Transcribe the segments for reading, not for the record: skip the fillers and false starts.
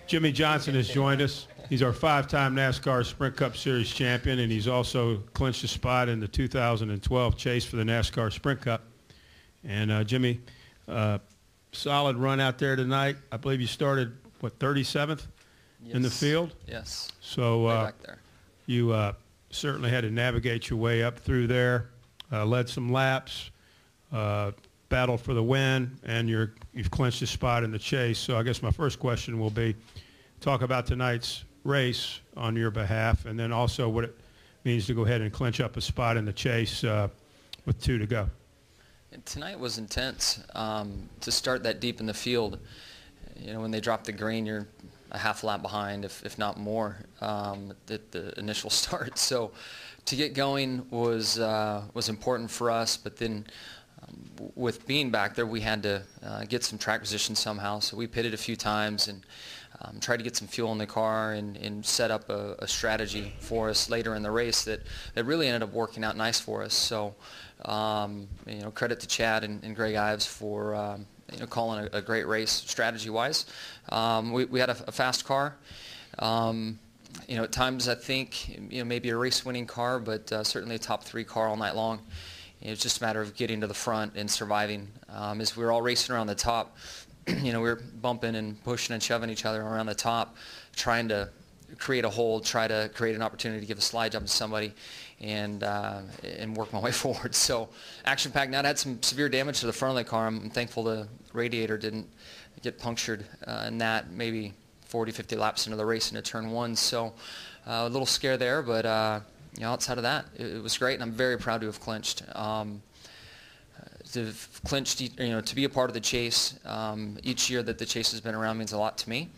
Jimmie Johnson has joined us. He's our 5-time NASCAR Sprint Cup Series champion, and he's also clinched a spot in the 2012 chase for the NASCAR Sprint Cup. And Jimmie, solid run out there tonight. I believe you started, what, 37th in the field? Yes. So back there. You certainly had to navigate your way up through there, led some laps, battled for the win, and you've clinched a spot in the chase. So I guess my first question will be, talk about tonight's race on your behalf, and then also what it means to go ahead and clinch up a spot in the chase with 2 to go. And tonight was intense. To start that deep in the field, you know, when they drop the green, you're a half lap behind, if not more, at the initial start. So to get going was important for us, but then with being back there, we had to get some track position somehow. So we pitted a few times and tried to get some fuel in the car and set up a strategy for us later in the race that really ended up working out nice for us. So, you know, credit to Chad and Greg Ives for you know, calling a great race strategy-wise. We had a fast car. You know, at times I think, you know, maybe a race-winning car, but certainly a top 3 car all night long. It was just a matter of getting to the front and surviving. As we were all racing around the top, you know, we were bumping and pushing and shoving each other around the top, trying to create a hold, try to create an opportunity to give a slide jump to somebody, and work my way forward. So action-packed. Now, it had some severe damage to the front of the car. I'm thankful the radiator didn't get punctured in that, maybe 40, 50 laps into the race into turn 1. So a little scare there, but you know, outside of that, it was great, and I'm very proud to have clinched. To have clinched, you know, to be a part of the chase each year that the chase has been around means a lot to me.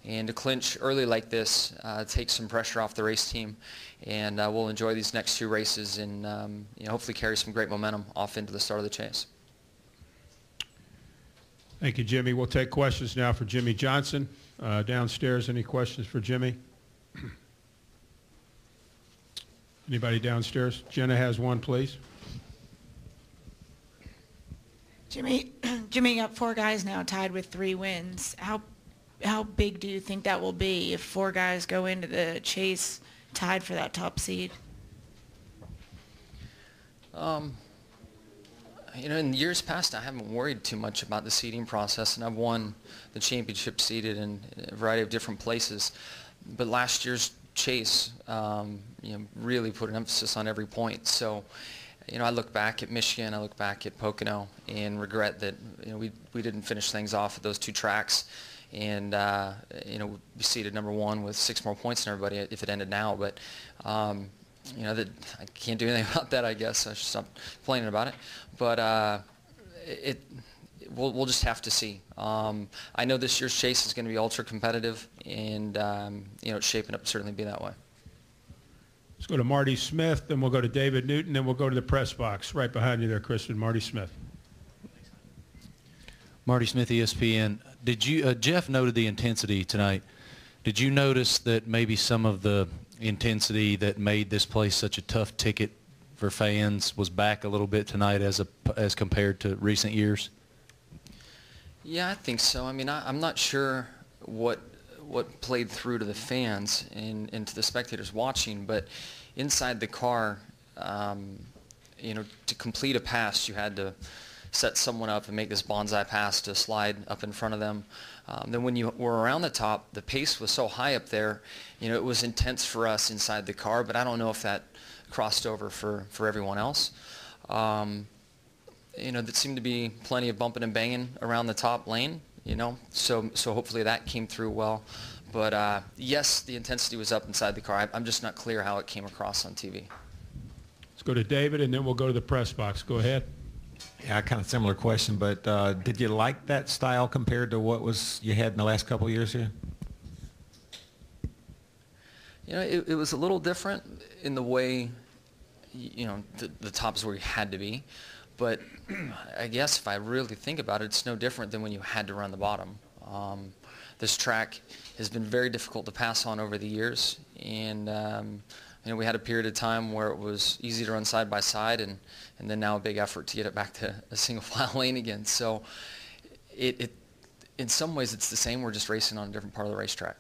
And to clinch early like this takes some pressure off the race team, and we'll enjoy these next 2 races and you know, hopefully carry some great momentum off into the start of the chase. Thank you, Jimmie. We'll take questions now for Jimmie Johnson. Downstairs, any questions for Jimmie? Anybody downstairs? Jenna has one, please. Jimmie, you got 4 guys now tied with 3 wins. How big do you think that will be if 4 guys go into the chase tied for that top seed? You know, in years past, I haven't worried too much about the seeding process, and I've won the championship seeded in a variety of different places. But last year's chase, you know, really put an emphasis on every point. So, you know, I look back at Michigan, I look back at Pocono, and regret that, you know, we didn't finish things off at those 2 tracks. And, you know, we seeded number 1 with 6 more points than everybody if it ended now. But, you know, that I can't do anything about that, I guess. I should stop complaining about it. But we'll just have to see. I know this year's chase is going to be ultra competitive, and, you know, it's shaping up to certainly be that way. Let's go to Marty Smith, then we'll go to David Newton, then we'll go to the press box. Right behind you there, Kristen. Marty Smith. Marty Smith, ESPN. Did you, Jeff noted the intensity tonight. Did you notice that maybe some of the intensity that made this place such a tough ticket for fans was back a little bit tonight as compared to recent years? Yeah, I think so. I mean, I'm not sure what played through to the fans and to the spectators watching, but inside the car, you know, to complete a pass, you had to set someone up and make this bonsai pass to slide up in front of them. Then when you were around the top, the pace was so high up there, you know, it was intense for us inside the car, but I don't know if that crossed over for everyone else. You know, there seemed to be plenty of bumping and banging around the top lane, you know, so hopefully that came through well. But yes, the intensity was up inside the car. I'm just not clear how it came across on TV. Let's go to David, and then we'll go to the press box. Go ahead. Yeah, kind of similar question, but did you like that style compared to what you had in the last couple of years here? You know, it was a little different in the way, you know, the top is where you had to be. But I guess if I really think about it, it's no different than when you had to run the bottom. This track has been very difficult to pass on over the years, and you know, we had a period of time where it was easy to run side by side, and then now a big effort to get it back to a single file lane again. So it In some ways, it's the same. We're just racing on a different part of the racetrack.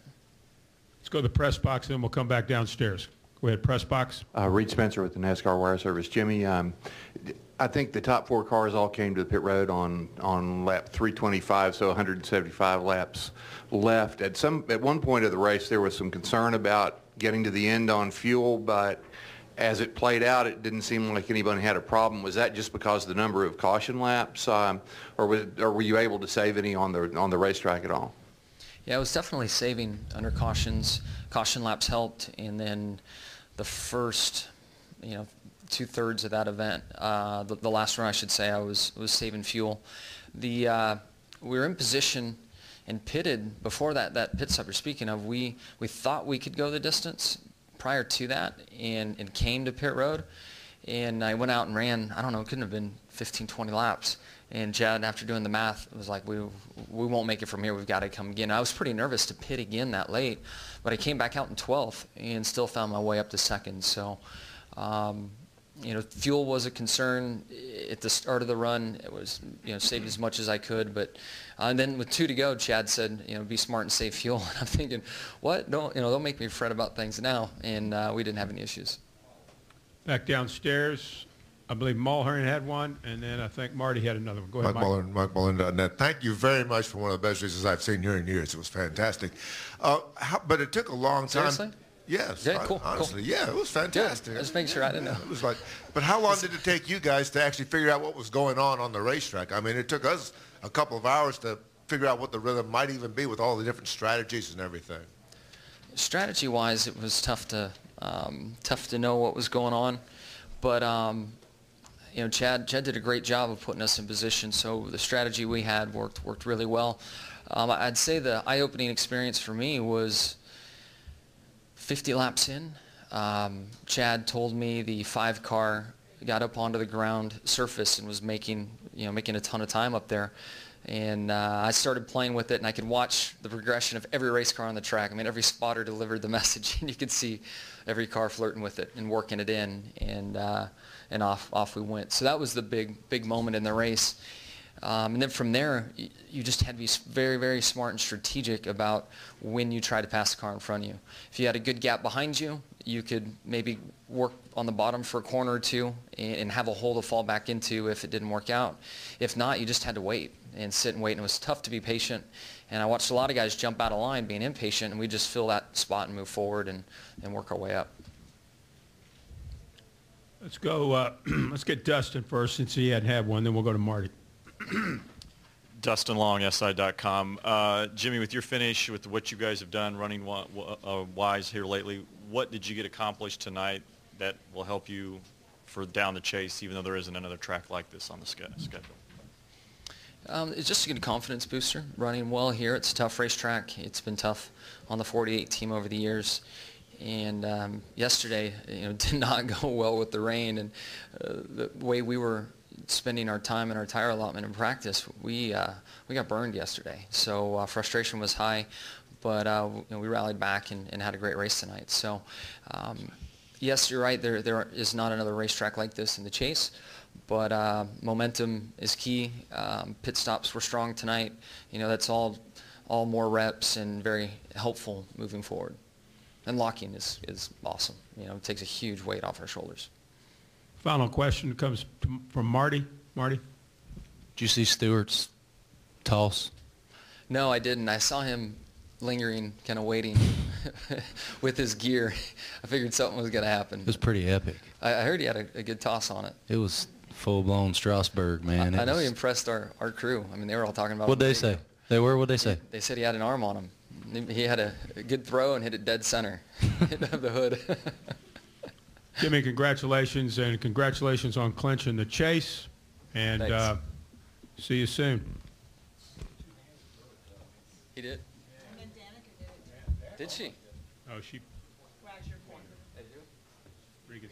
Let's go to the press box, and then we'll come back downstairs. Go ahead, press box. Reed Spencer with the NASCAR Wire Service. Jimmie, I think the top 4 cars all came to the pit road on lap 325, so 175 laps left. At one point of the race, there was some concern about getting to the end on fuel, but as it played out, it didn't seem like anybody had a problem. Was that just because of the number of caution laps, or were you able to save any on the racetrack at all? Yeah, it was definitely saving under cautions. Caution laps helped, and then the first, 2/3 of that event, the last run, I should say, I was saving fuel. We were in position and pitted before that pit stop you're speaking of. We thought we could go the distance prior to that, and came to pit road, and I went out and ran, I don't know, it couldn't have been 15, 20 laps. And Chad, after doing the math, was like, we won't make it from here. We've got to come again. I was pretty nervous to pit again that late, but I came back out in 12th and still found my way up to second. So, fuel was a concern at the start of the run. It was, saved as much as I could. But and then with 2 to go, Chad said, be smart and save fuel. And I'm thinking, what? Don't make me fret about things now. And we didn't have any issues. Back downstairs, I believe Mulhern had one, and then I think Marty had another one. Go ahead, Mike. Mike Mullen.net. Thank you very much for one of the best races I've seen here in years. It was fantastic. But it took a long time. Seriously? Yes. Yeah, cool. Honestly, yeah, it was fantastic. Just make sure I didn't know. It was like, but how long did it take you guys to actually figure out what was going on the racetrack? I mean, it took us a couple of hours to figure out what the rhythm might even be with all the different strategies and everything. Strategy-wise, it was tough to know what was going on, but Chad did a great job of putting us in position. So the strategy we had worked really well. I'd say the eye-opening experience for me was 50 laps in. Chad told me the 5 car got up onto the ground surface and was making a ton of time up there. And I started playing with it, and I could watch the progression of every race car on the track. I mean, every spotter delivered the message, and you could see every car flirting with it and working it in, and off we went. So that was the big moment in the race. And then from there, you just had to be very, very smart and strategic about when you try to pass the car in front of you. If you had a good gap behind you, you could maybe work on the bottom for a corner or two and have a hole to fall back into if it didn't work out. If not, you just had to wait and sit and wait, and it was tough to be patient. And I watched a lot of guys jump out of line being impatient, and we just fill that spot and move forward and work our way up. Let's go. Let's get Dustin first, since he hadn't had one. Then we'll go to Marty. Dustin Long, SI.com. Jimmie, with your finish, with what you guys have done running wise here lately, what did you get accomplished tonight that will help you for down the chase, even though there isn't another track like this on the schedule? It's just a good confidence booster. Running well here. It's a tough racetrack. It's been tough on the 48 team over the years. And yesterday, did not go well with the rain, and the way we were spending our time in our tire allotment in practice, we got burned yesterday. So frustration was high, but we rallied back and had a great race tonight. So yes, you're right. There is not another racetrack like this in the chase, but momentum is key. Pit stops were strong tonight. That's all more reps and very helpful moving forward. And locking is awesome. It takes a huge weight off our shoulders. Final question comes from Marty. Marty? Did you see Stewart's toss? No, I didn't. I saw him lingering, kind of waiting with his gear. I figured something was going to happen. It was pretty epic. I heard he had a good toss on it. It was full-blown Strasbourg, man. I know he impressed our crew. I mean, they were all talking about What'd they say? What'd they say? They said he had an arm on him. He had a good throw and hit it dead center. Hit the hood. Jimmie, congratulations, and congratulations on clinching the chase. And see you soon. He did? Did she? Oh, she. Pretty good.